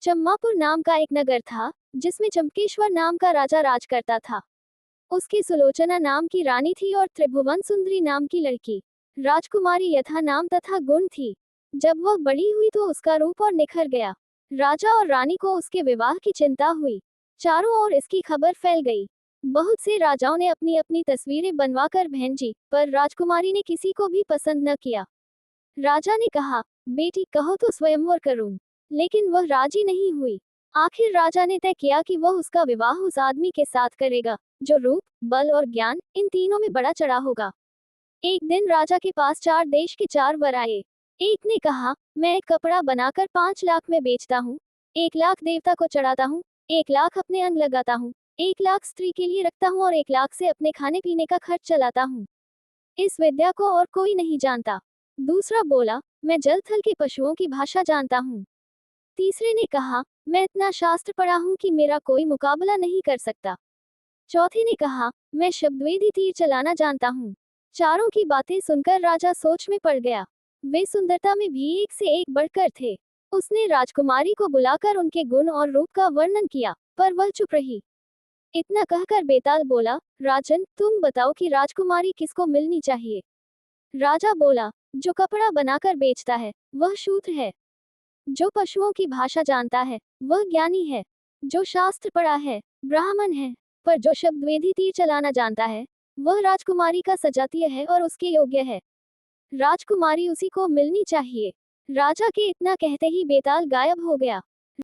चम्मापुर नाम का एक नगर था, जिसमें चंपकेश्वर नाम का राजा राज करता था। उसकी सुलोचना नाम की रानी थी और त्रिभुवन सुंदरी नाम की लड़की राजकुमारी यथा नाम तथा गुण थी। जब वह बड़ी हुई तो उसका रूप और निखर गया। राजा और रानी को उसके विवाह की चिंता हुई। चारों ओर इसकी खबर फैल गई। बहुत से राजाओं ने अपनी अपनी तस्वीरें बनवाकर भेजी, पर राजकुमारी ने किसी को भी पसंद न किया। राजा ने कहा, बेटी कहो तो स्वयंवर करूं, लेकिन वह राजी नहीं हुई। आखिर राजा ने तय किया कि वह उसका विवाह उस आदमी के साथ करेगा, जो रूप, बल और ज्ञान इन तीनों में बड़ा चढ़ा होगा। एक दिन राजा के पास 4 देश के 4 वर आए। एक ने कहा, मैं एक कपड़ा बनाकर 5 लाख में बेचता हूँ, 1 लाख देवता को चढ़ाता हूँ, 1 लाख अपने अंग लगाता हूँ, 1 लाख स्त्री के लिए रखता हूँ और 1 लाख से अपने खाने पीने का खर्च चलाता हूँ। इस विद्या को और कोई नहीं जानता। दूसरा बोला, मैं जल थल के पशुओं की भाषा जानता हूँ। तीसरे ने कहा, मैं इतना शास्त्र पढ़ा हूँ कि मेरा कोई मुकाबला नहीं कर सकता। चौथे ने कहा, मैं शब्दवेदी तीर चलाना जानता हूँ। चारों की बातें सुनकर राजा सोच में पड़ गया। वे सुंदरता में भी एक से एक बढ़कर थे। उसने राजकुमारी को बुलाकर उनके गुण और रूप का वर्णन किया, पर वह चुप रही। इतना कहकर बेताल बोला, राजन तुम बताओ कि राजकुमारी किसको मिलनी चाहिए। राजा बोला, जो कपड़ा बनाकर बेचता है वह शूद्र है, जो पशुओं की भाषा जानता है वह ज्ञानी है, जो शास्त्र पढ़ा है ब्राह्मण है, पर जो शब्दवेदी तीर चलाना जानता है वह राजकुमारी का सजातीय है और उसके योग्य है। राजकुमारी उसी को मिलनी चाहिए। राजा के इतना कहते ही बेताल गायब हो गया।